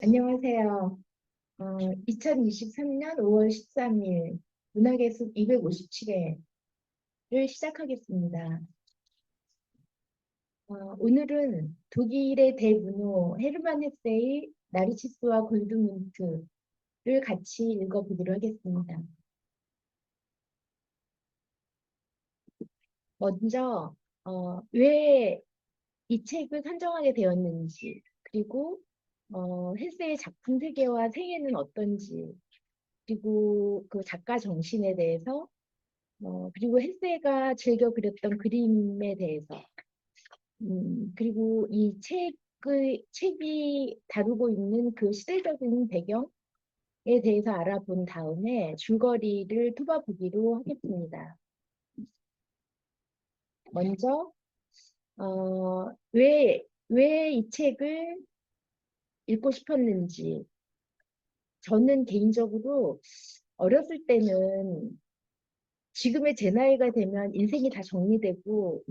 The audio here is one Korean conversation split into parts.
안녕하세요. 2023년 5월 13일 문학예술 257회를 시작하겠습니다. 오늘은 독일의 대문호 헤르만 헤세의 나르치스와 골드문트를 같이 읽어보기로 하겠습니다. 먼저 왜 이 책을 선정하게 되었는지, 그리고 헤세의 작품 세계와 생애는 어떤지, 그리고 그 작가 정신에 대해서, 그리고 헬세가 즐겨 그렸던 그림에 대해서, 그리고 이 책이 다루고 있는 그 시대적인 배경에 대해서 알아본 다음에 줄거리를 톱아보기로 하겠습니다. 먼저, 왜 이 책을 읽고 싶었는지, 저는 개인적으로 어렸을 때는 지금의 제 나이가 되면 인생이 다 정리되고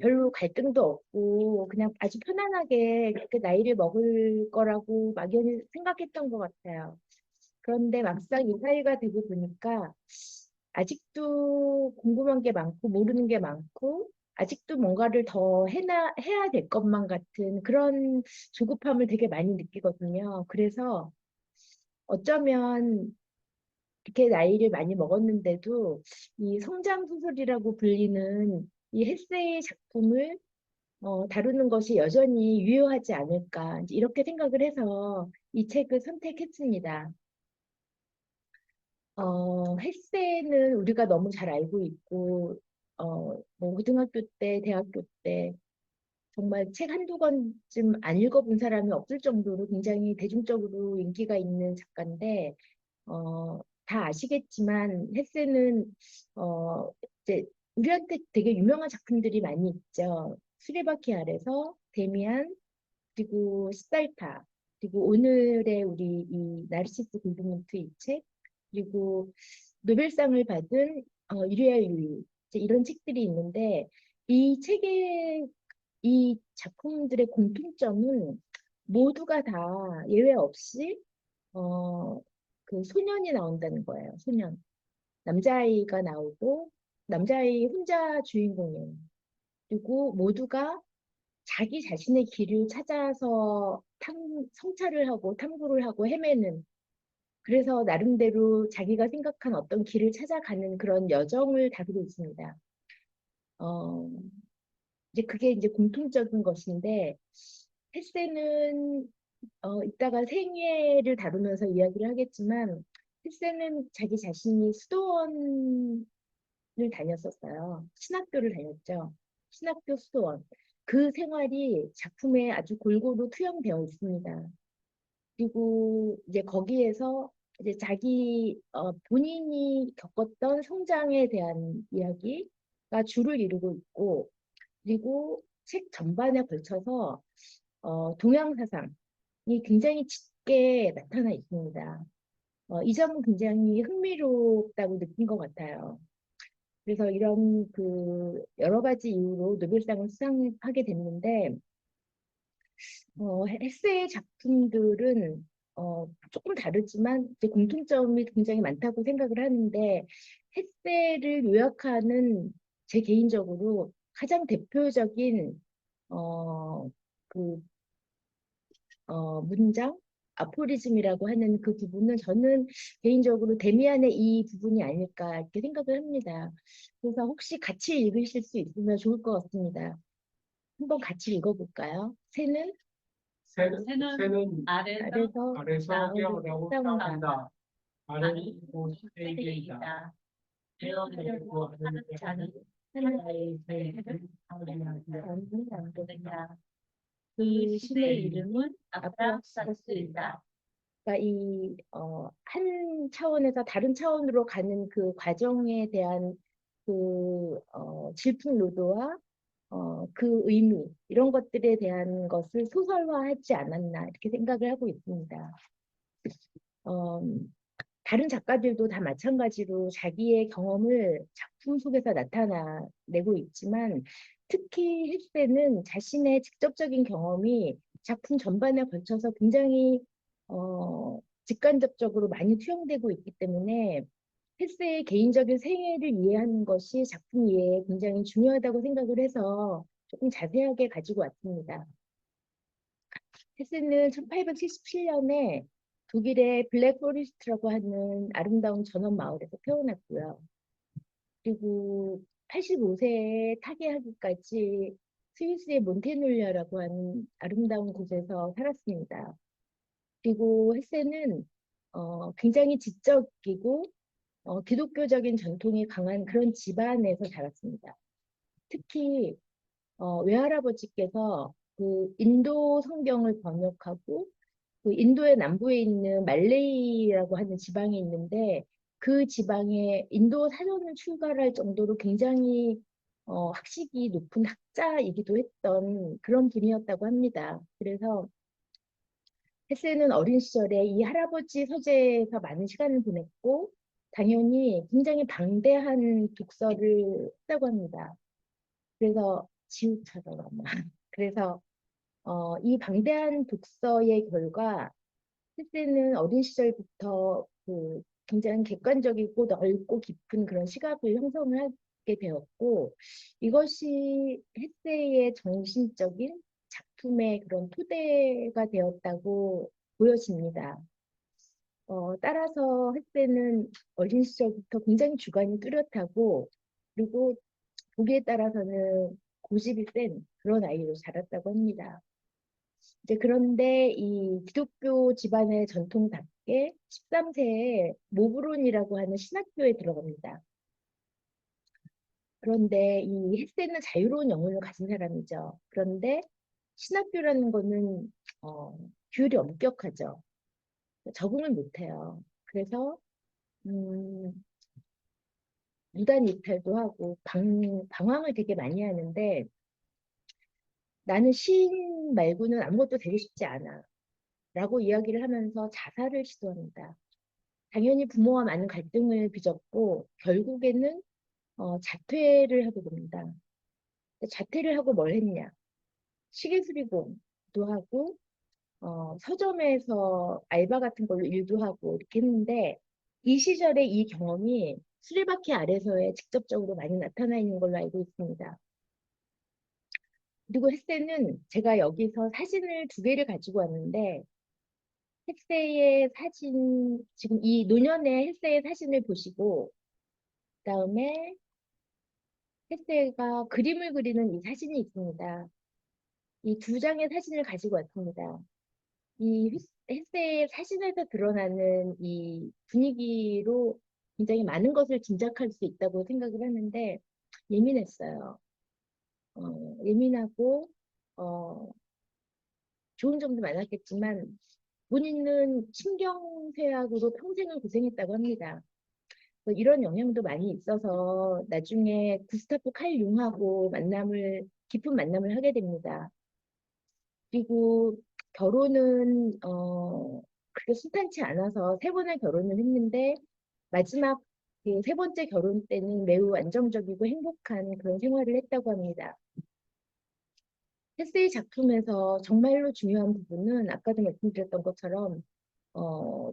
별로 갈등도 없고 그냥 아주 편안하게 그 나이를 먹을 거라고 막연히 생각했던 것 같아요. 그런데 막상 이 나이가 되고 보니까 아직도 궁금한 게 많고 모르는 게 많고 아직도 뭔가를 더 해야 될 것만 같은 그런 조급함을 되게 많이 느끼거든요. 그래서 어쩌면 이렇게 나이를 많이 먹었는데도 이 성장 소설이라고 불리는 이 헬세의 작품을 다루는 것이 여전히 유효하지 않을까 이제 이렇게 생각을 해서 이 책을 선택했습니다. 헬세는 우리가 너무 잘 알고 있고 뭐 고등학교 때, 대학교 때 정말 책 한두 권쯤 안 읽어본 사람이 없을 정도로 굉장히 대중적으로 인기가 있는 작가인데 다 아시겠지만 헤세는 어, 이제 우리한테 되게 유명한 작품들이 많이 있죠. 수레바퀴 아래서 데미안 그리고 시달타 그리고 오늘의 우리 이 나르시스 골드문트 이 책 그리고 노벨상을 받은 이리아 유이 이런 책들이 있는데 이 책의 이 작품들의 공통점은 모두가 다 예외 없이 어, 그 소년이 나온다는 거예요. 소년. 남자아이가 나오고 남자아이 혼자 주인공이에요. 그리고 모두가 자기 자신의 길을 찾아서 성찰을 하고 탐구를 하고 헤매는 그래서 나름대로 자기가 생각한 어떤 길을 찾아가는 그런 여정을 다루고 있습니다. 어, 이제 그게 이제 공통적인 것인데 헬세는 이따가 생애를 다루면서 이야기를 하겠지만 헬세는 자기 자신이 수도원을 다녔었어요. 신학교를 다녔죠. 신학교 수도원. 그 생활이 작품에 아주 골고루 투영되어 있습니다. 그리고 이제 거기에서 이제 자기 본인이 겪었던 성장에 대한 이야기가 주를 이루고 있고 그리고 책 전반에 걸쳐서 동양 사상이 굉장히 짙게 나타나 있습니다. 이 점은 굉장히 흥미롭다고 느낀 것 같아요. 그래서 이런 그 여러 가지 이유로 노벨상을 수상하게 됐는데 에세이 작품들은 조금 다르지만 이제 공통점이 굉장히 많다고 생각을 하는데 에세이를 요약하는 제 개인적으로 가장 대표적인 어, 그 문장 아포리즘이라고 하는 그 부분은 저는 개인적으로 데미안의 이 부분이 아닐까 이렇게 생각을 합니다. 그래서 혹시 같이 읽으실 수 있으면 좋을 것 같습니다. 한번 같이 읽어볼까요? 새는 새는 아래서 아래서 나오고 깨어나고 싸운다. 싸운다. 아래는 세계이다 깨어내고 하는 자는 하나의 세계를 아무는 안 된다. 그 신의 이름은 아프락사스이다. 그러니까 한 차원에서 다른 차원으로 가는 그 과정에 대한 그 질풍노도와 그 의미 이런 것들에 대한 것을 소설화하지 않았나 이렇게 생각을 하고 있습니다. 어, 다른 작가들도 다 마찬가지로 자기의 경험을 작품 속에서 나타내고 있지만 특히 헬세는 자신의 직접적인 경험이 작품 전반에 걸쳐서 굉장히 직간접적으로 많이 투영되고 있기 때문에 헬스의 개인적인 생애를 이해하는 것이 작품 이해에 굉장히 중요하다고 생각을 해서 조금 자세하게 가지고 왔습니다. 헬스는 1877년에 독일의 블랙 포리스트라고 하는 아름다운 전원 마을에서 태어났고요. 그리고 85세에 타계하기까지 스위스의 몬테놀려라고 하는 아름다운 곳에서 살았습니다. 그리고 헬세는 굉장히 지적이고 기독교적인 전통이 강한 그런 집안에서 자랐습니다. 특히 외할아버지께서 그 인도 성경을 번역하고 그 인도의 남부에 있는 말레이라고 하는 지방이 있는데 그 지방에 인도 사전을 출간할 정도로 굉장히 학식이 높은 학자이기도 했던 그런 분이었다고 합니다. 그래서 헬세는 어린 시절에 이 할아버지 서재에서 많은 시간을 보냈고 당연히 굉장히 방대한 독서를 했다고 합니다. 그래서 지우처럼 아마. 그래서 이 방대한 독서의 결과 헬세는 어린 시절부터 그 굉장히 객관적이고 넓고 깊은 그런 시각을 형성을 하게 되었고 이것이 헬세의 정신적인 작품의 그런 토대가 되었다고 보여집니다. 따라서 헬세는 어린 시절부터 굉장히 주관이 뚜렷하고 그리고 보기에 따라서는 고집이 센 그런 아이로 자랐다고 합니다. 이제 그런데 이 기독교 집안의 전통답게 13세에 모브론이라고 하는 신학교에 들어갑니다. 그런데 이 헬세는 자유로운 영혼을 가진 사람이죠. 그런데 신학교라는 거는 규율이 엄격하죠. 적응을 못해요. 그래서 음, 무단 이탈도 하고 방황을 되게 많이 하는데 나는 시인 말고는 아무것도 되고 싶지 않아. 라고 이야기를 하면서 자살을 시도합니다. 당연히 부모와 많은 갈등을 빚었고 결국에는 자퇴를 하게 됩니다. 자퇴를 하고 뭘 했냐? 시계수리공도 하고 서점에서 알바 같은 걸로 일도 하고 이렇게 했는데 이 시절에 이 경험이 수레바퀴 아래서에 직접적으로 많이 나타나 있는 걸로 알고 있습니다. 그리고 헬세는 제가 여기서 사진을 두 개를 가지고 왔는데 헬세의 사진, 지금 이 노년의 헬세의 사진을 보시고 그다음에 헬세가 그림을 그리는 이 사진이 있습니다. 이 두 장의 사진을 가지고 왔습니다. 이 헬세의 사진에서 드러나는 이 분위기로 굉장히 많은 것을 짐작할 수 있다고 생각을 하는데 예민했어요. 예민하고 어, 좋은 점도 많았겠지만 본인은 신경쇠약으로 평생을 고생했다고 합니다. 이런 영향도 많이 있어서 나중에 구스타프 칼 융하고 깊은 만남을 하게 됩니다. 그리고 결혼은 그렇게 순탄치 않아서 세 번의 결혼을 했는데 마지막 그세 번째 결혼 때는 매우 안정적이고 행복한 그런 생활을 했다고 합니다. 헤세의 작품에서 정말로 중요한 부분은 아까도 말씀드렸던 것처럼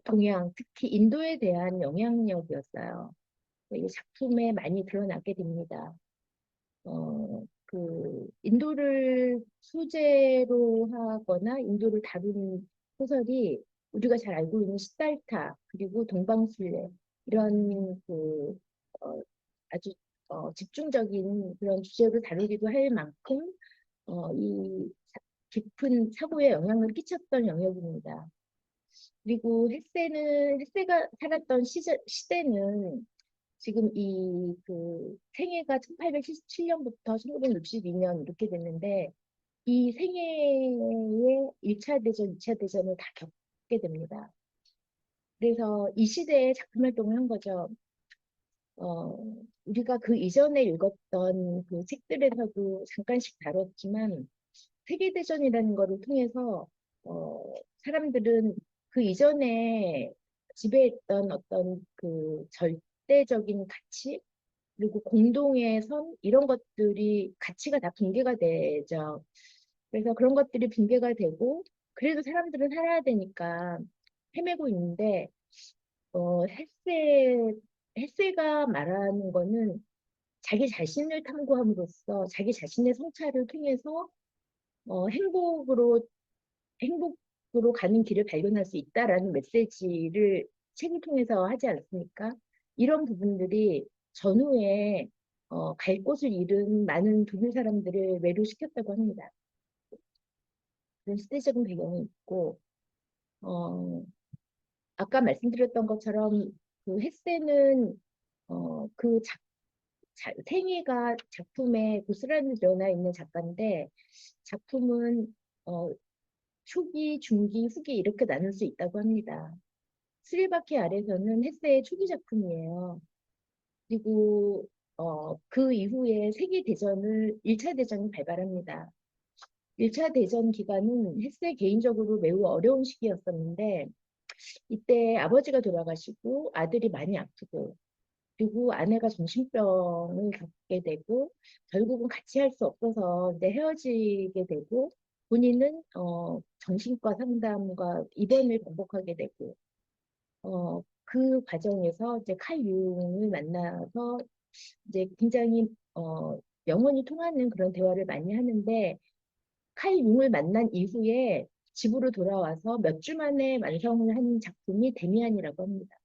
동양, 특히 인도에 대한 영향력이었어요. 이 작품에 많이 드러나게 됩니다. 그 인도를 소재로 하거나 인도를 다룬 소설이 우리가 잘 알고 있는 시달타 그리고 동방술래 이런 그 아주 집중적인 그런 주제를 다루기도 할 만큼 이 깊은 사고에 영향을 끼쳤던 영역입니다. 그리고 헬세가 살았던 시대는 지금 이 그 생애가 1877년부터 1962년 이렇게 됐는데 이 생애에 1차 대전, 2차 대전을 다 겪게 됩니다. 그래서 이 시대에 작품 활동을 한 거죠. 어, 우리가 그 이전에 읽었던 그 책들에서도 잠깐씩 다뤘지만 세계대전이라는 거를 통해서 사람들은 그 이전에 지배했던 어떤 그 절대적인 가치 그리고 공동의 선 이런 것들이 가치가 다 붕괴가 되죠. 그래서 그런 것들이 붕괴가 되고 그래도 사람들은 살아야 되니까 헤매고 있는데 햇세가 말하는 거는 자기 자신을 탐구함으로써 자기 자신의 성찰을 통해서 행복으로 가는 길을 발견할 수 있다라는 메시지를 책을 통해서 하지 않습니까? 이런 부분들이 전후에 갈 곳을 잃은 많은 독일 사람들을 매료시켰다고 합니다. 그런 시대적인 배경이 있고, 아까 말씀드렸던 것처럼 그 헤세는 그 생애가 작품에 고스란히 드러나 있는 작가인데 작품은 어, 초기, 중기, 후기 이렇게 나눌 수 있다고 합니다. 스리바키 아래서는 헤세의 초기 작품이에요. 그리고 그 이후에 세계대전을 1차 대전이 발발합니다. 1차 대전 기간은 헤세 개인적으로 매우 어려운 시기였었는데 이때 아버지가 돌아가시고 아들이 많이 아프고 그리고 아내가 정신병을 겪게 되고 결국은 같이 할 수 없어서 이제 헤어지게 되고 본인은 정신과 상담과 입원을 반복하게 되고 그 과정에서 이제 칼 융을 만나서 이제 굉장히 영혼이 통하는 그런 대화를 많이 하는데 칼 융을 만난 이후에 집으로 돌아와서 몇 주 만에 완성을 한 작품이 데미안이라고 합니다.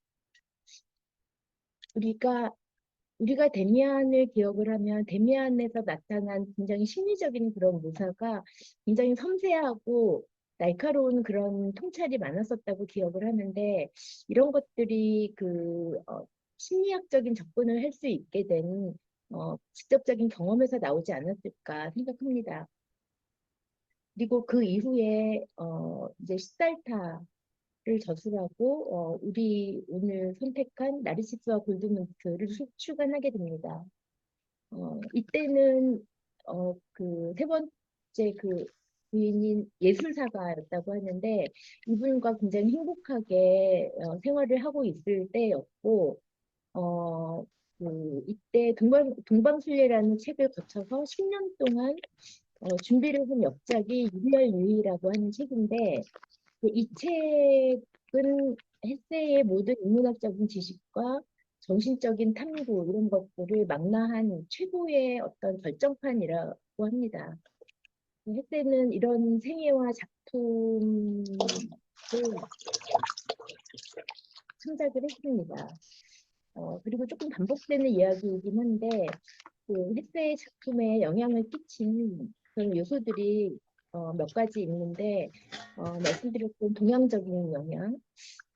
우리가 데미안을 기억을 하면 데미안에서 나타난 굉장히 심리적인 그런 묘사가 굉장히 섬세하고 날카로운 그런 통찰이 많았었다고 기억을 하는데 이런 것들이 그 심리학적인 접근을 할 수 있게 된 직접적인 경험에서 나오지 않았을까 생각합니다. 그리고 그 이후에 이제 시달타를 저술하고 우리 오늘 선택한 나르시스와 골드문트를 출간하게 됩니다. 이때는 그 세 번째 그 부인인 예술사가였다고 하는데 이분과 굉장히 행복하게 생활을 하고 있을 때였고 이때 동방술래라는 책을 거쳐서 10년 동안 준비를 한 역작이 유리알 유이라고 하는 책인데 이 책은 헤세의 모든 인문학적인 지식과 정신적인 탐구 이런 것들을 망라한 최고의 어떤 결정판이라고 합니다. 헤세는 이런 생애와 작품을 창작을 했습니다. 그리고 조금 반복되는 이야기이긴 한데 그 헤세의 작품에 영향을 끼친 그런 요소들이 몇 가지 있는데 말씀드렸던 동양적인 영향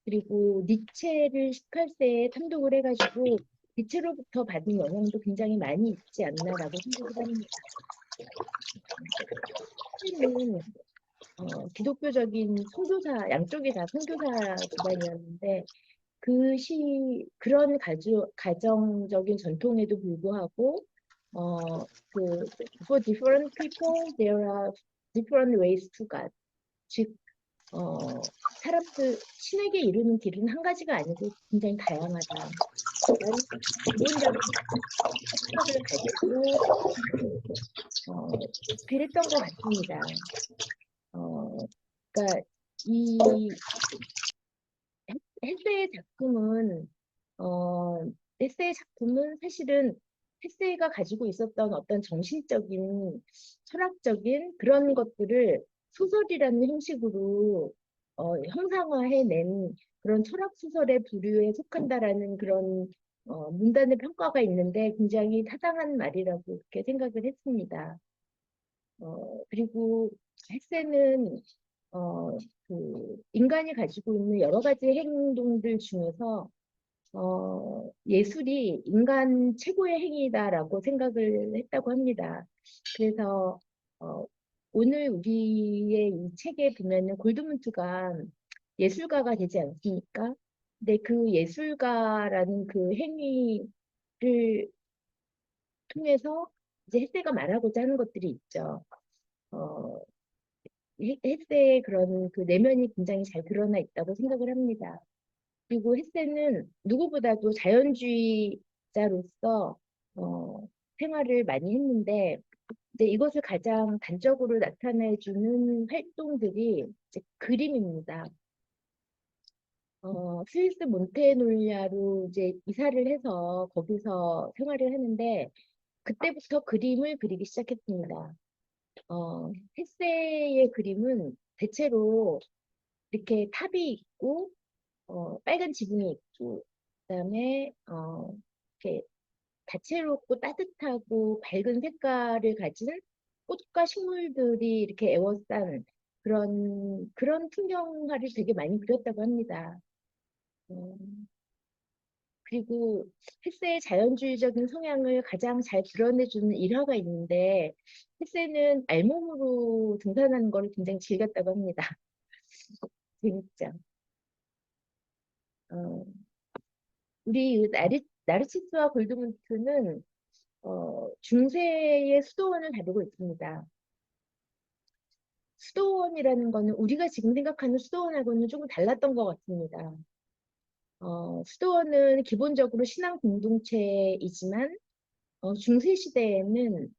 그리고 니체를 18세에 탐독을 해가지고 니체로부터 받은 영향도 굉장히 많이 있지 않나라고 생각을 합니다. 는 기독교적인 선교사 양쪽이 다 선교사 집안이었는데 그런 가정적인 전통에도 불구하고 for different people there are different ways to God. 즉 사람들 신에게 이르는 길은 한 가지가 아니고 굉장히 다양하다. 이런 기본적인 생각을 가지고 그랬던 것 같습니다. 그러니까 이 헤세의 작품은 어, 헤세의 작품은 사실은 헤세가 가지고 있었던 어떤 정신적인 철학적인 그런 것들을 소설이라는 형식으로 형상화해낸 그런 철학 소설의 부류에 속한다라는 그런 문단의 평가가 있는데 굉장히 타당한 말이라고 그렇게 생각을 했습니다. 그리고 헤세는 어, 인간이 가지고 있는 여러 가지 행동들 중에서 예술이 인간 최고의 행위다라고 생각을 했다고 합니다. 그래서 어, 오늘 우리의 이 책에 보면은 골드문트가 예술가가 되지 않습니까? 근데 그 예술가라는 그 행위를 통해서 이제 햇세가 말하고자 하는 것들이 있죠. 어, 햇세의 그런 그 내면이 굉장히 잘 드러나 있다고 생각을 합니다. 그리고 햇세는 누구보다도 자연주의자로서 생활을 많이 했는데 이제 이것을 가장 단적으로 나타내주는 활동들이 이제 그림입니다. 스위스 몬테놀리아로 이제 이사를 해서 거기서 생활을 하는데 그때부터 그림을 그리기 시작했습니다. 헤세의 그림은 대체로 이렇게 탑이 있고 빨간 지붕이 있고 그다음에 이렇게 다채롭고 따뜻하고 밝은 색깔을 가진 꽃과 식물들이 이렇게 에워싼 그런 풍경화를 되게 많이 그렸다고 합니다. 어, 그리고 헤세의 자연주의적인 성향을 가장 잘 드러내주는 일화가 있는데 헤세는 알몸으로 등산하는 걸 굉장히 즐겼다고 합니다. 재밌죠. 어, 우리 나르치스와 골드문트는 중세의 수도원을 다루고 있습니다. 수도원이라는 거는 우리가 지금 생각하는 수도원하고는 조금 달랐던 것 같습니다. 수도원은 기본적으로 신앙 공동체이지만 중세 시대에는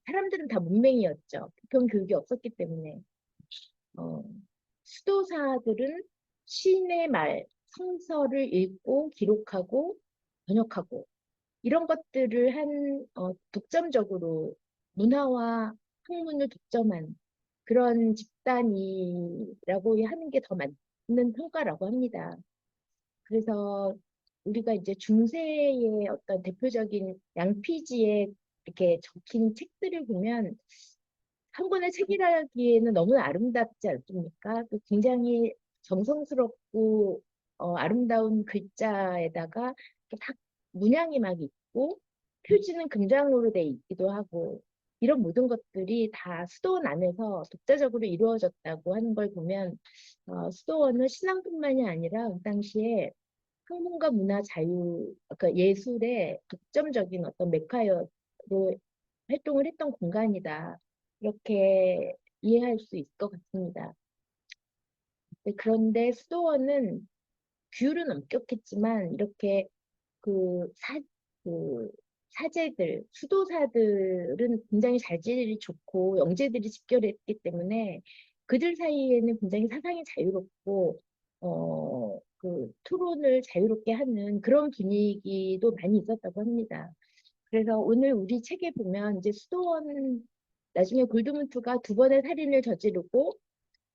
사람들은 다 문맹이었죠. 보편 교육이 없었기 때문에 어, 수도사들은 신의 말, 성서를 읽고 기록하고 번역하고 이런 것들을 독점적으로 문화와 학문을 독점한 그런 집단이라고 하는 게 더 맞는 평가라고 합니다. 그래서 우리가 이제 중세의 어떤 대표적인 양피지에 이렇게 적힌 책들을 보면 한 권의 책이라기에는 너무 아름답지 않습니까? 또 굉장히 정성스럽고 아름다운 글자에다가 이렇게 막 문양이 막 있고 표지는 금장으로 돼 있기도 하고 이런 모든 것들이 다 수도원 안에서 독자적으로 이루어졌다고 하는 걸 보면 수도원은 신앙뿐만이 아니라 그 당시에 학문과 문화 자유, 그러니까 예술의 독점적인 어떤 메카로 활동을 했던 공간이다. 이렇게 이해할 수 있을 것 같습니다. 그런데 수도원은 규율은 엄격했지만 이렇게 그 그 사제들, 수도사들은 굉장히 자질이 좋고 영재들이 집결했기 때문에 그들 사이에는 굉장히 사상이 자유롭고 토론을 자유롭게 하는 그런 분위기도 많이 있었다고 합니다. 그래서 오늘 우리 책에 보면 이제 수도원 나중에 골드문트가 두 번의 살인을 저지르고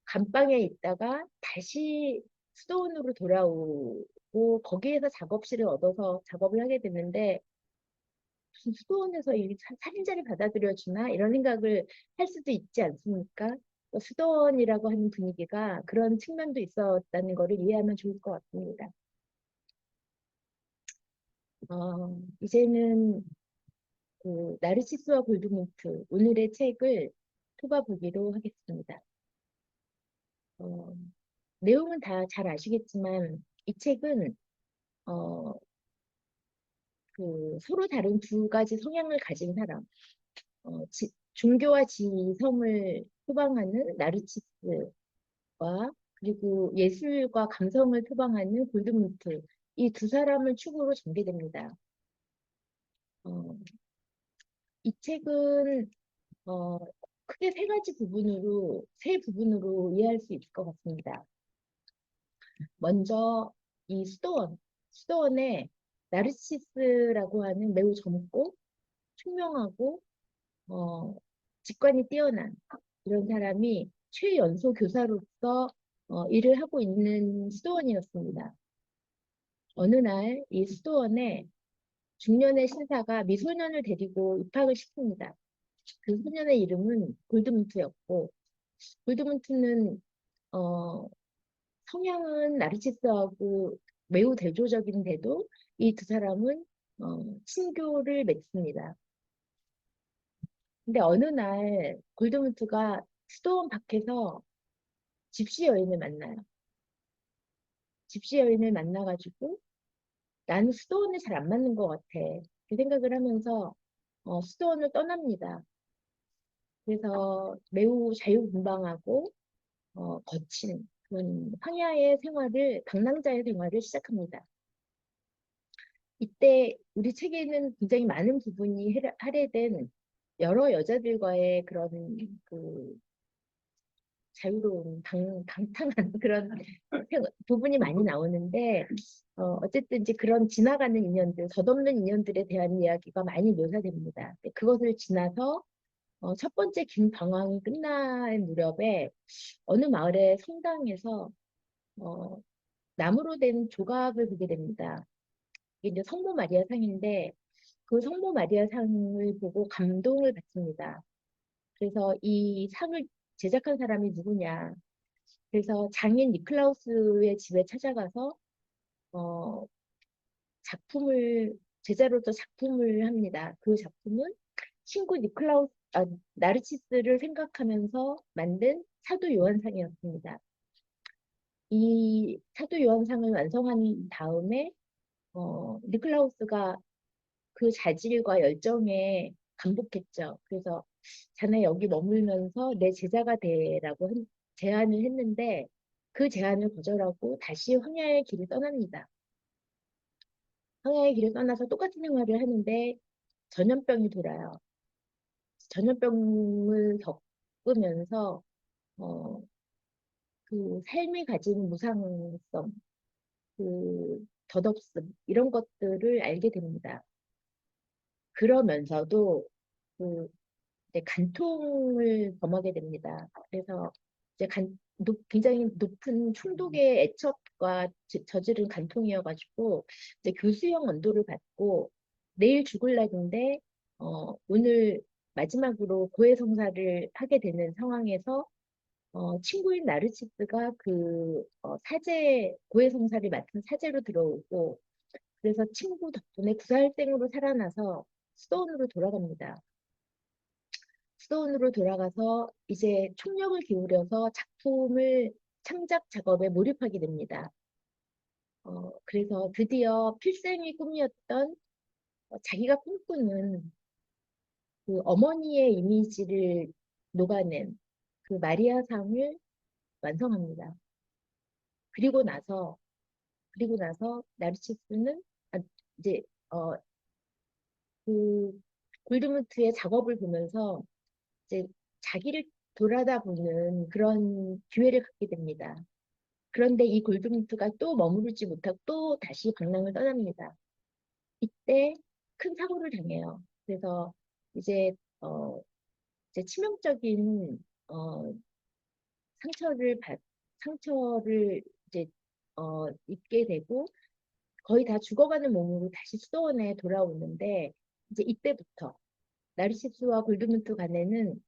감방에 있다가 다시 수도원으로 돌아오고 거기에서 작업실을 얻어서 작업을 하게 됐는데 무슨 수도원에서 이 살인자를 받아들여주나 이런 생각을 할 수도 있지 않습니까? 수도원이라고 하는 분위기가 그런 측면도 있었다는 것을 이해하면 좋을 것 같습니다. 이제는 그 나르시스와 골드문트 오늘의 책을 뽑아보기로 하겠습니다. 어, 내용은 다 잘 아시겠지만 이 책은 어, 서로 다른 두 가지 성향을 가진 사람, 종교와 지성을 표방하는 나르치스와 그리고 예술과 감성을 표방하는 골드문트 이 두 사람을 축으로 전개됩니다. 어, 이 책은 어, 크게 세 부분으로 이해할 수 있을 것 같습니다. 먼저 이 수도원에 나르시스라고 하는 매우 젊고 총명하고 어, 직관이 뛰어난 이런 사람이 최연소 교사로서 일을 하고 있는 수도원이었습니다. 어느 날 이 수도원에 중년의 신사가 미소년을 데리고 입학을 시킵니다. 그 소년의 이름은 골드문트였고 골드문트는 어, 성향은 나르시스하고 매우 대조적인데도 이 두 사람은 친교를 맺습니다. 근데 어느 날 골드문트가 수도원 밖에서 집시 여인을 만나요. 집시 여인을 만나가지고 나는 수도원에 잘 안 맞는 것 같아. 그 생각을 하면서 수도원을 떠납니다. 그래서 매우 자유분방하고 거친 그런 황야의 생활을 방랑자의 생활을 시작합니다. 이때 우리 책에는 굉장히 많은 부분이 할애된 여러 여자들과의 그런 자유로운 방탕한 그런 부분이 많이 나오는데 어쨌든 이제 그런 지나가는 인연들, 덧없는 인연들에 대한 이야기가 많이 묘사됩니다. 근데 그것을 지나서 첫 번째 긴 방황이 끝날 무렵에 어느 마을의 성당에서 어, 나무로 된 조각을 보게 됩니다. 이게 이제 성모 마리아 상인데 그 성모 마리아 상을 보고 감동을 받습니다. 그래서 이 상을 제작한 사람이 누구냐. 그래서 장인 니클라우스의 집에 찾아가서 어, 작품을 제자로서 작품을 합니다. 그 작품은 친구 나르치스를 생각하면서 만든 사도 요한상이었습니다. 이 사도 요한상을 완성한 다음에 니클라우스가 그 자질과 열정에 감복했죠. 그래서 자네 여기 머물면서 내 제자가 되라고 제안을 했는데 그 제안을 거절하고 다시 황야의 길을 떠납니다. 황야의 길을 떠나서 똑같은 생활을 하는데 전염병이 돌아요. 전염병을 겪으면서 어, 그 삶이 가진 무상성, 그 덧없음 이런 것들을 알게 됩니다. 그러면서도 그 이제 간통을 범하게 됩니다. 그래서 이제 굉장히 높은 충독의 애척과 저지른 간통이어가지고 이제 교수형 언도를 받고 내일 죽을 날인데 오늘 마지막으로 고해성사를 하게 되는 상황에서 친구인 나르치스가 그 고해성사를 맡은 사제로 들어오고 그래서 친구 덕분에 구사할생으로 살아나서 수도원으로 돌아갑니다. 수도원으로 돌아가서 이제 총력을 기울여서 창작 작업에 몰입하게 됩니다. 그래서 드디어 필생의 꿈이었던 자기가 꿈꾸는 그 어머니의 이미지를 녹아낸 그 마리아상을 완성합니다. 그리고 나서 나르치스는 이제 어, 그 골드무트의 작업을 보면서 이제 자기를 돌아다 보는 그런 기회를 갖게 됩니다. 그런데 이 골드무트가 또 머무르지 못하고 또 다시 방랑을 떠납니다. 이때 큰 사고를 당해요. 그래서 이제 어 이제 치명적인 어 상처를 이제 입게 되고 거의 다 죽어가는 몸으로 다시 수도원에 돌아오는데 이제 이때부터 나르시스와 골드문트 간에는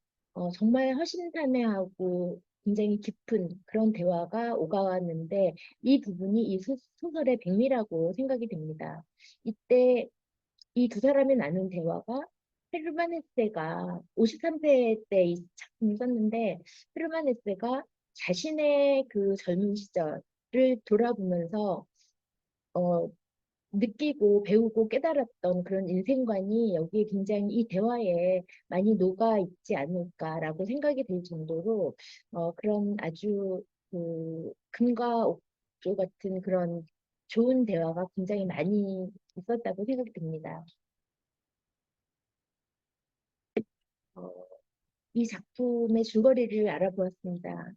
정말 허심탄회하고 굉장히 깊은 그런 대화가 오가왔는데 이 부분이 이 소설의 백미라고 생각이 됩니다. 이때 이 두 사람이 나눈 대화가 헤르만 헤세가 53세 때 이 작품을 썼는데 헤르만 헤세가 자신의 그 젊은 시절을 돌아보면서 어, 느끼고 배우고 깨달았던 그런 인생관이 여기에 굉장히 이 대화에 많이 녹아 있지 않을까라고 생각이 들 정도로 그런 아주 그 금과 옥조 같은 그런 좋은 대화가 굉장히 많이 있었다고 생각이 듭니다. 어, 이 작품의 줄거리를 알아보았습니다.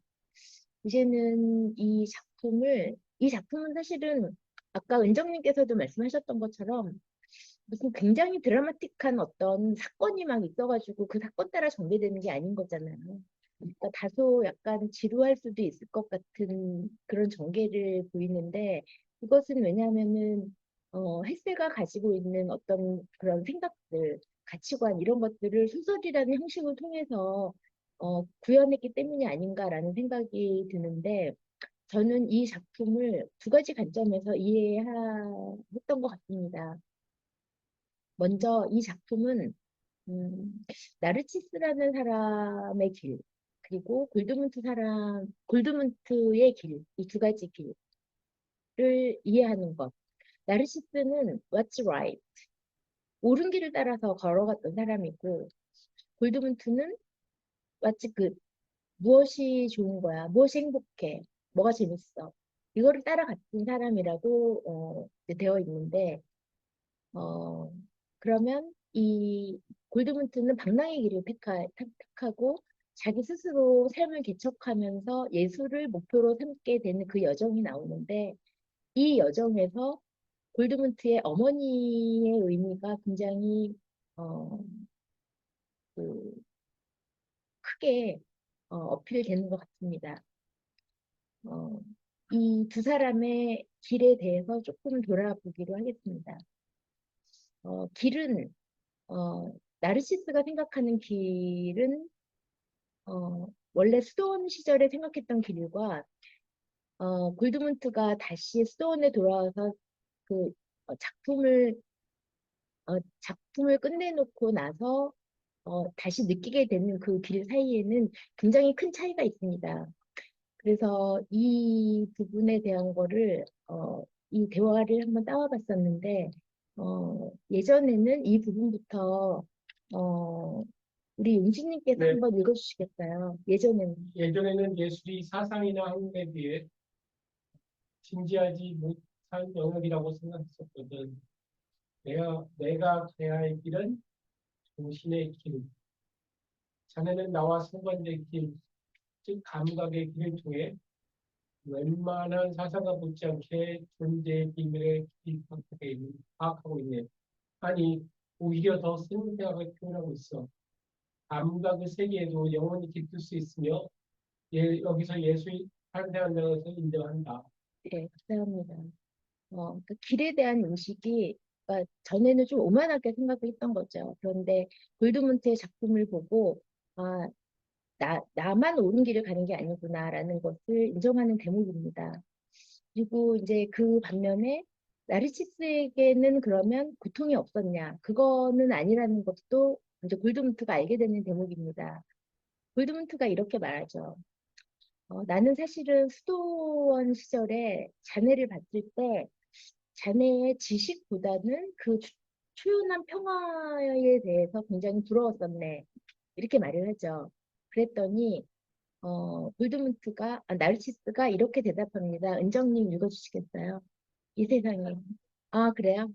이제는 이 작품은 사실은 아까 은정님께서도 말씀하셨던 것처럼 무슨 굉장히 드라마틱한 어떤 사건이 막 있어가지고 그 사건 따라 전개되는 게 아닌 거잖아요. 그러니까 다소 약간 지루할 수도 있을 것 같은 그런 전개를 보이는데 이것은 왜냐하면은 헬세가 가지고 있는 어떤 그런 생각들, 가치관 이런 것들을 소설이라는 형식을 통해서 구현했기 때문이 아닌가라는 생각이 드는데 저는 이 작품을 두 가지 관점에서 이해했던 것 같습니다. 먼저 이 작품은 나르치스라는 사람의 길, 그리고 골드문트의 길, 이 두 가지 길을 이해하는 것. 나르시스는 what's right, 옳은 길을 따라서 걸어갔던 사람이고, 골드문트는 what's good, 무엇이 좋은 거야, 무엇이 행복해, 뭐가 재밌어. 이거를 따라갔던 사람이라고 이제 되어 있는데, 어, 그러면 이 골드문트는 방랑의 길을 택하고 자기 스스로 삶을 개척하면서 예술을 목표로 삼게 되는 그 여정이 나오는데 이 여정에서 골드문트의 어머니의 의미가 굉장히 어, 그 크게 어필되는 것 같습니다. 어, 이 두 사람의 길에 대해서 조금 돌아보기로 하겠습니다. 길은 나르시스가 생각하는 길은 원래 수도원 시절에 생각했던 길과 골드문트가 다시 수도원에 돌아와서 그 작품을 끝내놓고 나서 다시 느끼게 되는 그 길 사이에는 굉장히 큰 차이가 있습니다. 그래서 이 부분에 대한 거를 이 대화를 한번 따와봤었는데 예전에는 이 부분부터 어, 우리 용진님께서 네, 한번 읽어주시겠어요? 예전에는. 예전에는 예술이 사상이나 학문에 비해 진지하지 못한 영역이라고 생각했었거든. 내가 가야 할 길은 정신의 길. 자네는 나와 상반된 길, 즉 감각의 길을 통해 웬만한 사상과 못지않게 존재의 비밀에 깊이 파악하고 있네. 아니, 오히려 더 생생하게 표현하고 있어. 감각의 세계에도 영원히 깃들 수 있으며 여기서 예술이 탄생한다는 것을 인정한다. 네, 감사합니다. 그 길에 대한 인식이 그러니까 전에는 좀 오만하게 생각을 했던 거죠. 그런데 골드문트의 작품을 보고 아, 나만 옳은 길을 가는 게 아니구나라는 것을 인정하는 대목입니다. 그리고 이제 그 반면에 나르시스에게는 그러면 고통이 없었냐? 그거는 아니라는 것도 이제 골드문트가 알게 되는 대목입니다. 골드문트가 이렇게 말하죠. 나는 사실은 수도원 시절에 자네를 봤을 때 자네의 지식보다는 그 초연한 평화에 대해서 굉장히 부러웠었네. 이렇게 말을 하죠. 그랬더니 나르시스가 이렇게 대답합니다. 은정님 읽어주시겠어요? 이 세상에. 아, 그래요?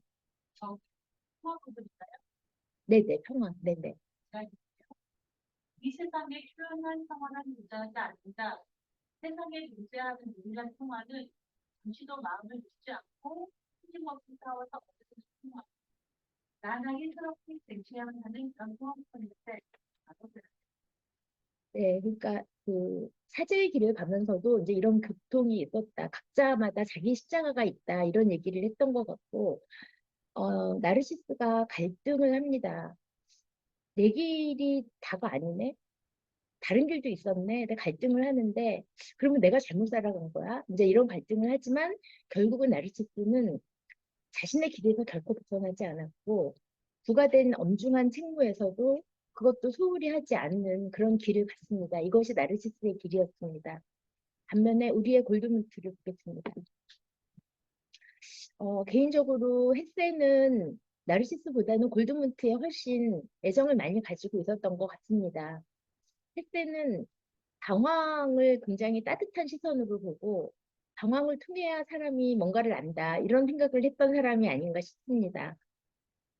저 수학부들일까요? 네네, 평화. 네네. 이 세상에 표현한 평화는 존재하지 않는다. 세상에 존재하는 유일한 평화는 잠시도 마음을 놓지 않고 힘없이 싸워서 얻어진 평화. 나날이 새롭게 쟁취하는 그런 평화뿐인데 네, 그러니까 그 사제의 길을 가면서도 이제 이런 교통이 있었다. 각자마다 자기 십자가가 있다. 이런 얘기를 했던 것 같고, 나르시스가 갈등을 합니다. 내 길이 다가 아니네? 다른 길도 있었네. 내가 갈등을 하는데, 그러면 내가 잘못 살아간 거야? 이제 이런 갈등을 하지만, 결국은 나르시스는 자신의 길에서 결코 벗어나지 않았고, 부과된 엄중한 책무에서도 그것도 소홀히 하지 않는 그런 길을 갔습니다. 이것이 나르시스의 길이었습니다. 반면에 우리의 골드문트를 보겠습니다. 개인적으로 헤세는 나르시스보다는 골드문트에 훨씬 애정을 많이 가지고 있었던 것 같습니다. 헤세는 방황을 굉장히 따뜻한 시선으로 보고 방황을 통해야 사람이 뭔가를 안다 이런 생각을 했던 사람이 아닌가 싶습니다.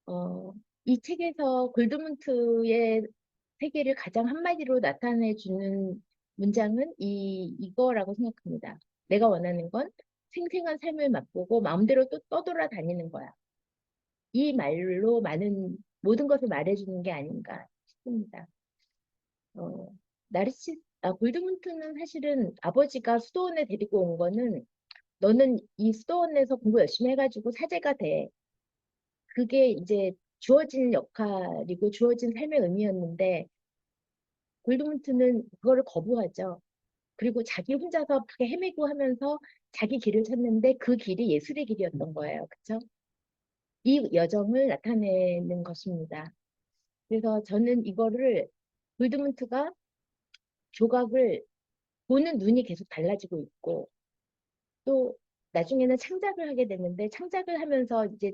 어, 이 책에서 골드문트의 세계를 가장 한마디로 나타내 주는 문장은 이거라고 생각합니다. 내가 원하는 건 생생한 삶을 맛보고 마음대로 또 떠돌아다니는 거야. 이 말로 모든 것을 말해주는 게 아닌가 싶습니다. 어, 골드문트는 사실은 아버지가 수도원에 데리고 온 거는 너는 이 수도원에서 공부 열심히 해가지고 사제가 돼. 그게 이제 주어진 역할이고 주어진 삶의 의미였는데 골드문트는 그거를 거부하죠. 그리고 자기 혼자서 막 헤매고 하면서 자기 길을 찾는데 그 길이 예술의 길이었던 거예요. 그렇죠? 이 여정을 나타내는 것입니다. 그래서 저는 이거를 골드문트가 조각을 보는 눈이 계속 달라지고 있고 또 나중에는 창작을 하게 됐는데 창작을 하면서 이제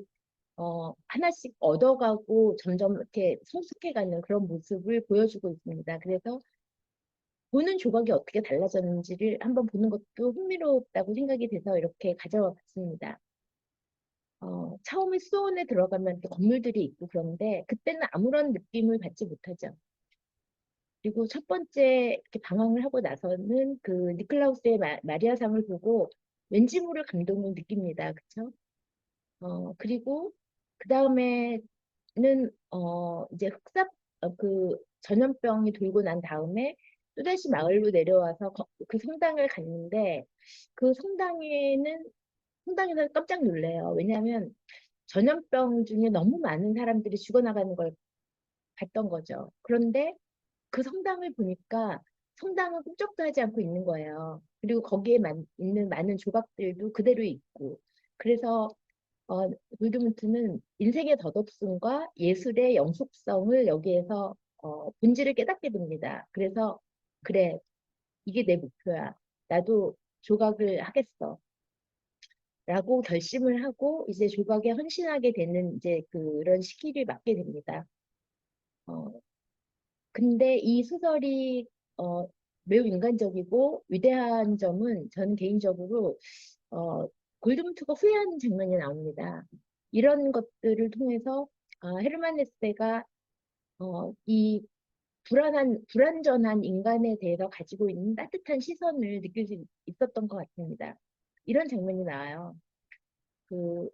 하나씩 얻어가고 점점 이렇게 성숙해가는 그런 모습을 보여주고 있습니다. 그래서 보는 조각이 어떻게 달라졌는지를 한번 보는 것도 흥미롭다고 생각이 돼서 이렇게 가져와 봤습니다. 처음에 수도원에 들어가면 이렇게 건물들이 있고 그런데 그때는 아무런 느낌을 받지 못하죠. 그리고 첫 번째 이렇게 방황을 하고 나서는 그 니클라우스의 마리아상을 보고 왠지 모를 감동을 느낍니다. 그쵸? 그리고 그 다음에는 이제 그 전염병이 돌고 난 다음에 또다시 마을로 내려와서 그 성당을 갔는데 그 성당에서 깜짝 놀래요. 왜냐하면 전염병 중에 너무 많은 사람들이 죽어나가는 걸 봤던 거죠. 그런데 그 성당을 보니까 성당은 꿈쩍도 하지 않고 있는 거예요. 그리고 거기에 있는 많은 조각들도 그대로 있고. 그래서 어, 골드문트는 인생의 덧없음과 예술의 영속성을 여기에서 본질을 깨닫게 됩니다. 그래서 그래, 이게 내 목표야. 나도 조각을 하겠어. 라고 결심을 하고 이제 조각에 헌신하게 되는 이제 그런 시기를 맞게 됩니다. 어, 근데 이 소설이 어, 매우 인간적이고 위대한 점은 저는 개인적으로 어, 골드문트가 후회하는 장면이 나옵니다. 이런 것들을 통해서 헤르만 헤세가 이 불완전한 인간에 대해서 가지고 있는 따뜻한 시선을 느낄 수 있었던 것 같습니다. 이런 장면이 나와요. 그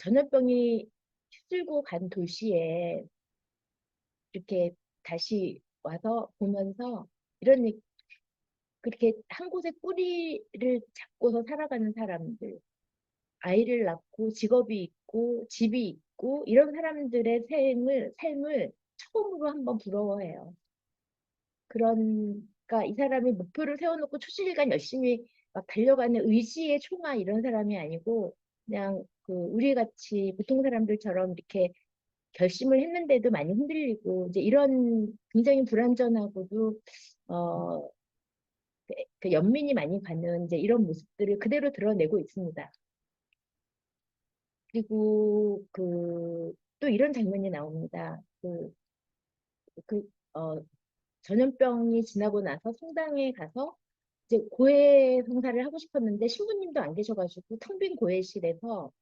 전염병이 휩쓸고 간 도시에 이렇게 다시 와서 보면서 이런 그렇게 한 곳에 뿌리를 잡고서 살아가는 사람들, 아이를 낳고 직업이 있고 집이 있고 이런 사람들의 삶을 처음으로 한번 부러워해요. 그러니까 이 사람이 목표를 세워놓고 초실간 열심히 막 달려가는 의지의 총아 이런 사람이 아니고 그냥 그 우리 같이 보통 사람들처럼 이렇게 결심을 했는데도 많이 흔들리고 이제 이런 굉장히 불완전하고도 어, 그 연민이 많이 가는 이제 이런 모습들을 그대로 드러내고 있습니다. 그리고 또 이런 장면이 나옵니다. 그, 어, 전염병이 지나고 나서 성당에 가서 이제 고해 성사를 하고 싶었는데 신부님도 안 계셔가지고 텅 빈 고해실에서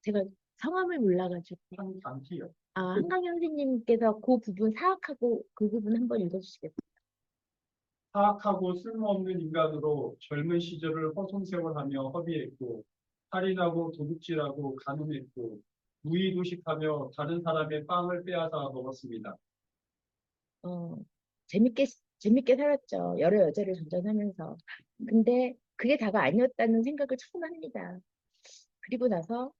제가 성함을 몰라가지고 한강이요. 한강현 선생님께서 그 부분 사악하고 그 부분 한번 읽어주시겠어요? 사악하고 쓸모없는 인간으로 젊은 시절을 허송세월하며 허비했고 살인하고 도둑질하고 간음했고 무의도식하며 다른 사람의 빵을 빼앗아 먹었습니다. 어, 재밌게 살았죠. 여러 여자를 전전하면서. 근데 그게 다가 아니었다는 생각을 처음 합니다. 그리고 나서,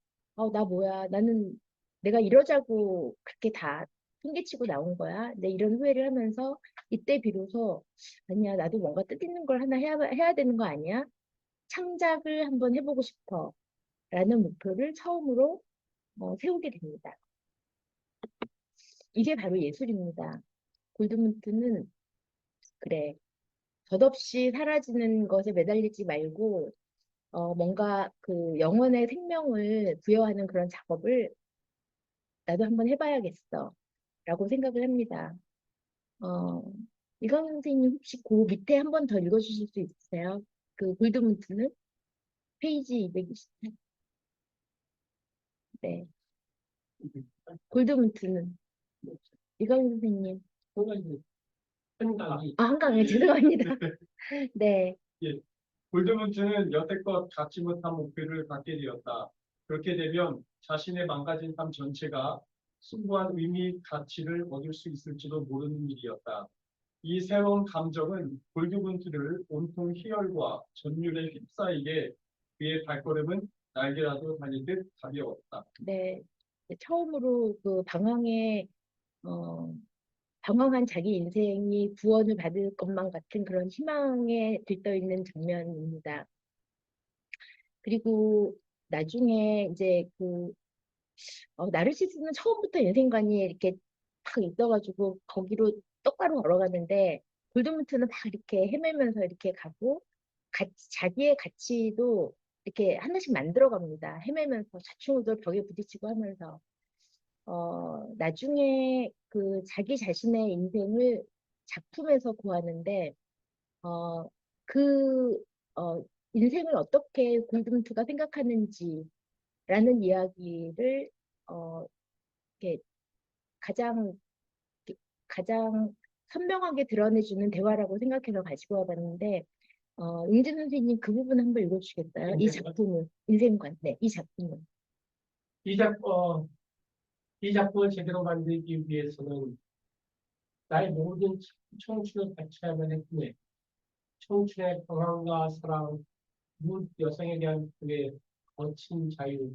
나 뭐야. 나는 내가 이러자고 그렇게 다 핑계치고 나온 거야. 내 이런 후회를 하면서 이때 비로소, 아니야. 나도 뭔가 뜻있는 걸 하나 해야 되는 거 아니야? 창작을 한번 해보고 싶어. 라는 목표를 처음으로 세우게 됩니다. 이게 바로 예술입니다. 골드문트는 그래. 덧없이 사라지는 것에 매달리지 말고 뭔가 그 영혼의 생명을 부여하는 그런 작업을 나도 한번 해봐야겠어 라고 생각을 합니다. 어, 이강 선생님 혹시 그 밑에 한 번 더 읽어주실 수 있으세요? 그 골드문트는 페이지 228. 네. 골드문트는 이강 선생님. 한강이 한강에 죄송합니다. 네. 예, 골드문트는 여태껏 갖지 못한 목표를 갖게 되었다. 그렇게 되면 자신의 망가진 삶 전체가 숭고한 의미, 가치를 얻을 수 있을지도 모르는 일이었다. 이 새로운 감정은 골드문트를 온통 희열과 전율에 휩싸이게 그의 발걸음은 날개라도 달리듯 가벼웠다. 네. 처음으로 방황한 자기 인생이 구원을 받을 것만 같은 그런 희망에 들떠있는 장면입니다. 그리고 나중에 이제 나르시스는 처음부터 인생관이 이렇게 탁 있어가지고 거기로 똑바로 걸어가는데 골드문트는 막 이렇게 헤매면서 이렇게 가고 자기의 가치도 이렇게 하나씩 만들어갑니다. 헤매면서 좌충우돌 벽에 부딪히고 하면서 나중에 그 자기 자신의 인생을 작품에서 구하는데, 어, 그, 인생을 어떻게 골드문트가 생각하는지라는 이야기를, 이렇게 가장, 이렇게 가장 선명하게 드러내주는 대화라고 생각해서 가지고 와봤는데 응진 선생님 그 부분 한번 읽어주시겠어요? 이 인생관? 작품은 인생관, 네, 이 작품은 이 작, 어, 이 작품을 제대로 만들기 위해서는 나의 모든 청춘을 바쳐야만 했기에 청춘의 평안과 사랑, 무 여성에 대한 그의 거친 자유,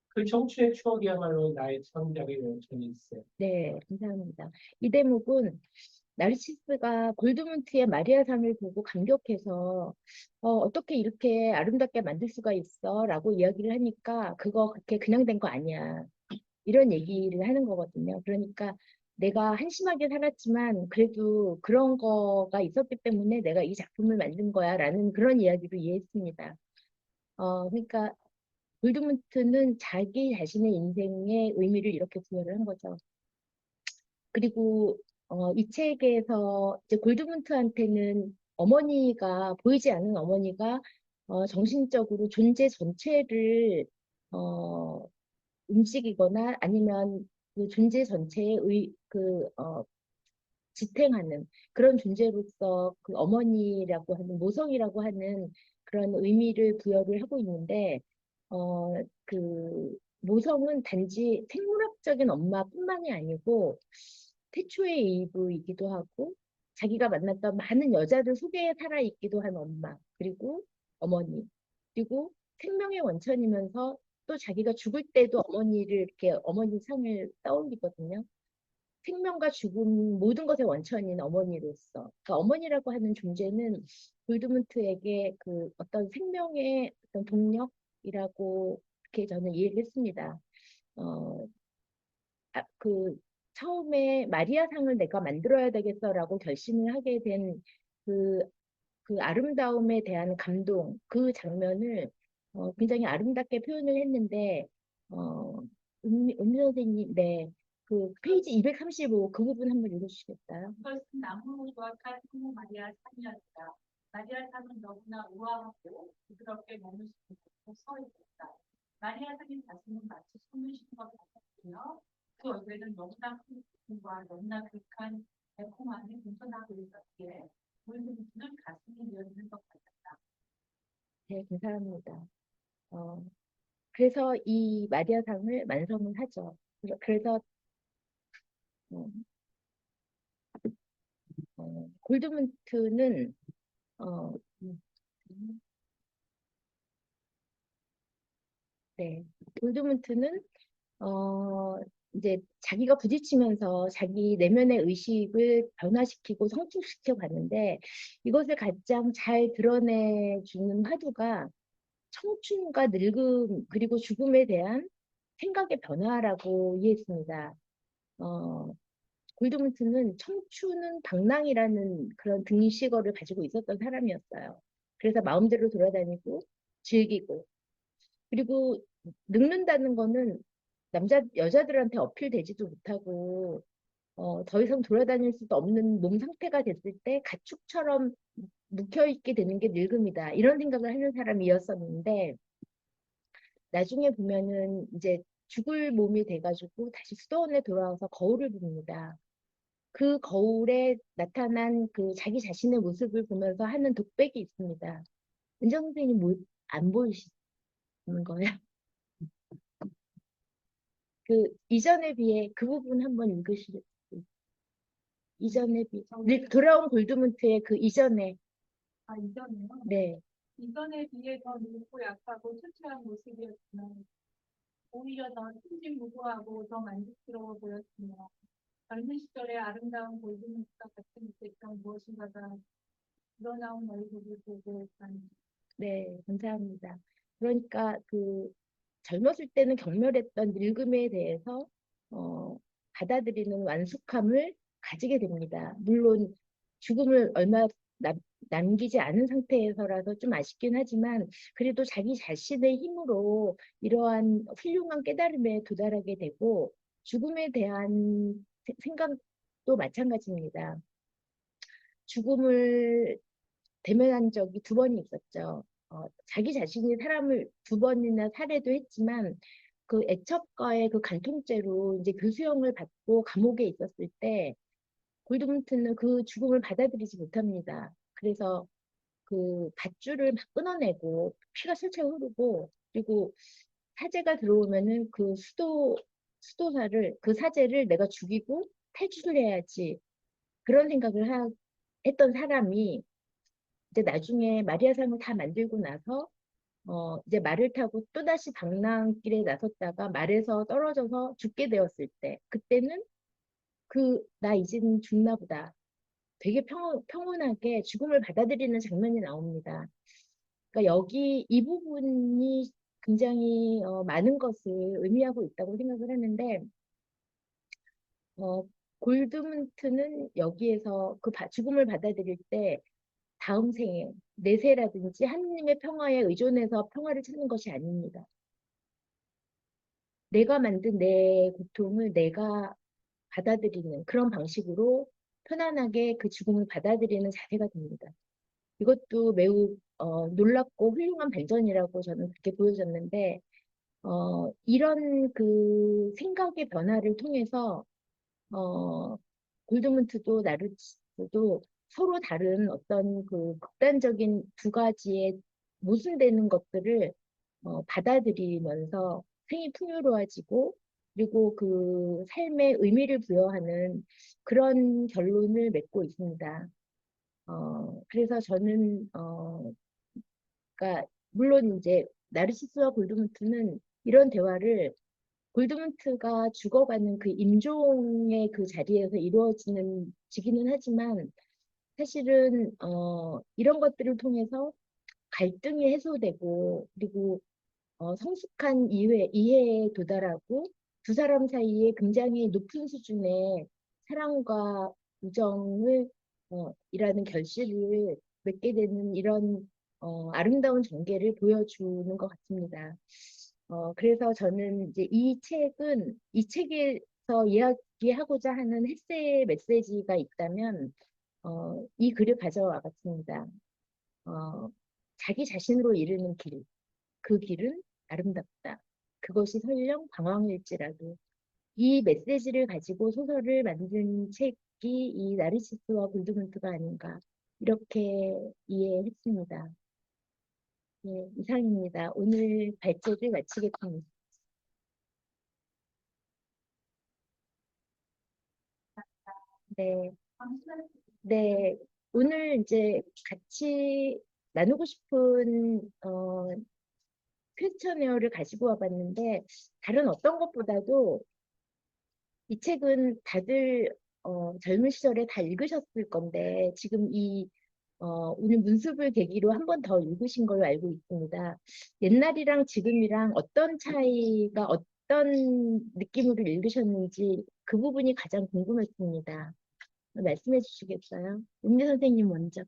그 청춘의 추억이야말로 나의 성장의 원천이 있어요. 네, 감사합니다. 이 대목은 나르시스가 골드문트의 마리아상을 보고 감격해서 어떻게 이렇게 아름답게 만들 수가 있어? 라고 이야기를 하니까 그거 그렇게 그냥 된 거 아니야. 이런 얘기를 하는 거거든요. 그러니까 내가 한심하게 살았지만 그래도 그런 거가 있었기 때문에 내가 이 작품을 만든 거야 라는 그런 이야기를 이해했습니다. 그러니까 골드문트는 자기 자신의 인생의 의미를 이렇게 부여를 한 거죠. 그리고 이 책에서 이제 골드문트한테는 어머니가 보이지 않는 어머니가 정신적으로 존재 전체를 어, 움직이거나 아니면 그 존재 전체의 지탱하는 그런 존재로서 그 어머니라고 하는 모성이라고 하는 그런 의미를 부여를 하고 있는데 그 모성은 단지 생물학적인 엄마뿐만이 아니고 태초의 일부이기도 하고 자기가 만났던 많은 여자들 속에 살아있기도 한 엄마 그리고 어머니 그리고 생명의 원천이면서 또 자기가 죽을 때도 어머니를 이렇게 어머니 상을 떠올리거든요. 생명과 죽음 모든 것의 원천인 어머니로서 그러니까 어머니라고 하는 존재는 볼드문트에게 그 어떤 생명의 어떤 동력이라고 이렇게 저는 이해를 했습니다. 어, 그 처음에 마리아상을 내가 만들어야 되겠어라고 결심을 하게 된 그 그 아름다움에 대한 감동, 그 장면을 굉장히 아름답게 표현을 했는데, 은미 선생님, 네, 그 페이지 235, 그 부분 한번 읽어주시겠어요? 그것은 나무와 같은 마리아 산이었다. 마리아 산은 너무나 우아하고 부드럽게 몸을 싣고 서 있었다. 마리아 산의 가슴은 마치 숨을 쉬는 것 같았으며 그 얼굴에는 너무나 큰 기쁨과 너무나 극한 매콤함이 공존하고 있었기에 물들은 가슴이 열리는 것 같았다. 네, 감사합니다. 어, 그래서 이 마리아상을 완성을 하죠. 그래서 골드문트는 어, 네, 골드문트는 이제 자기가 부딪히면서 자기 내면의 의식을 변화시키고 성숙시켜 갔는데 이것을 가장 잘 드러내주는 화두가 청춘과 늙음 그리고 죽음에 대한 생각의 변화라고 이해했습니다. 어, 골드문트는 청춘은 방랑이라는 그런 등식어를 가지고 있었던 사람이었어요. 그래서 마음대로 돌아다니고 즐기고 그리고 늙는다는 거는 여자들한테 어필되지도 못하고, 더 이상 돌아다닐 수도 없는 몸 상태가 됐을 때 가축처럼 묵혀있게 되는 게 늙음이다. 이런 생각을 하는 사람이었었는데, 나중에 보면은 이제 죽을 몸이 돼가지고 다시 수도원에 돌아와서 거울을 봅니다. 그 거울에 나타난 그 자기 자신의 모습을 보면서 하는 독백이 있습니다. 은정 선생님 안 보이시는 거예요? 그 이전에 비해 그 부분 한번 읽으시겠어요? 이전에 비해 돌아온 골드문트의 그 이전에 이전에요? 네, 이전에 비해 더 늙고 약하고 초췌한 모습이었지만 오히려 더 순진무구하고 더 만족스러워 보였으며 젊은 시절의 아름다운 골드문트가 같은 있었던 무엇인가가 드러나온 얼굴을 보고 네, 감사합니다. 그러니까 그 젊었을 때는 경멸했던 늙음에 대해서 어, 받아들이는 완숙함을 가지게 됩니다. 물론 죽음을 얼마 남기지 않은 상태에서라서 좀 아쉽긴 하지만 그래도 자기 자신의 힘으로 이러한 훌륭한 깨달음에 도달하게 되고 죽음에 대한 생각도 마찬가지입니다. 죽음을 대면한 적이 두 번이 있었죠. 자기 자신이 사람을 두 번이나 살해도 했지만 그 애첩과의 그 간통죄로 이제 교수형을 받고 감옥에 있었을 때 골드문트는 그 죽음을 받아들이지 못합니다. 그래서 그 밧줄을 막 끊어내고 피가 철철 흐르고 그리고 사제가 들어오면은 그 수도사를 그 사제를 내가 죽이고 탈주를 해야지 그런 생각을 했던 사람이 이제 나중에 마리아상을 다 만들고 나서 이제 말을 타고 또다시 방랑길에 나섰다가 말에서 떨어져서 죽게 되었을 때 그때는 나 이제는 죽나 보다. 되게 평온하게 죽음을 받아들이는 장면이 나옵니다. 그러니까 여기 이 부분이 굉장히 많은 것을 의미하고 있다고 생각을 하는데 어, 골드문트는 여기에서 죽음을 받아들일 때 다음 생에 내세라든지 하느님의 평화에 의존해서 평화를 찾는 것이 아닙니다. 내가 만든 내 고통을 내가 받아들이는 그런 방식으로 편안하게 그 죽음을 받아들이는 자세가 됩니다. 이것도 매우 놀랍고 훌륭한 발전이라고 저는 그렇게 보여졌는데 이런 그 생각의 변화를 통해서 어, 골드문트도 나르치스도 서로 다른 어떤 그 극단적인 두 가지의 모순되는 것들을 받아들이면서 생이 풍요로워지고 그리고 그 삶에 의미를 부여하는 그런 결론을 맺고 있습니다. 그래서 저는 그러니까 물론 이제 나르시스와 골드문트는 이런 대화를 골드문트가 죽어가는 그 임종의 그 자리에서 지기는 하지만 사실은 이런 것들을 통해서 갈등이 해소되고 그리고 성숙한 이해에 도달하고 두 사람 사이에 굉장히 높은 수준의 사랑과 우정을 이라는 결실을 맺게 되는 이런 아름다운 전개를 보여주는 것 같습니다. 그래서 저는 이제 이 책에서 이야기하고자 하는 헬스의 메시지가 있다면 이 글을 가져와 봤습니다. 어, 자기 자신으로 이르는 길, 그 길은 아름답다. 그것이 설령 방황일지라도 이 메시지를 가지고 소설을 만든 책이 이 나르시스와 골드문트가 아닌가 이렇게 이해했습니다. 네, 이상입니다. 오늘 발제를 마치겠습니다. 네, 잠시만 네. 오늘 이제 같이 나누고 싶은 퀘스처네어를 가지고 와봤는데 다른 어떤 것보다도 이 책은 다들 젊은 시절에 다 읽으셨을 건데 지금 오늘 문습을 계기로 한 번 더 읽으신 걸로 알고 있습니다. 옛날이랑 지금이랑 어떤 차이가 어떤 느낌으로 읽으셨는지 그 부분이 가장 궁금했습니다. 말씀해 주시겠어요? 은미 선생님 먼저.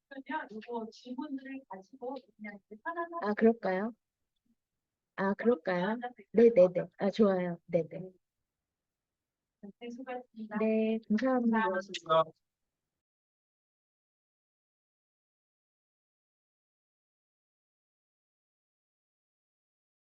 그러면 이거 질문들을 가지고 그냥 이렇게 하나하나 아, 그럴까요? 아, 그럴까요? 네네네. 아, 좋아요. 네네. 네, 수고하셨습니다. 네, 감사합니다. 수고하셨습니다.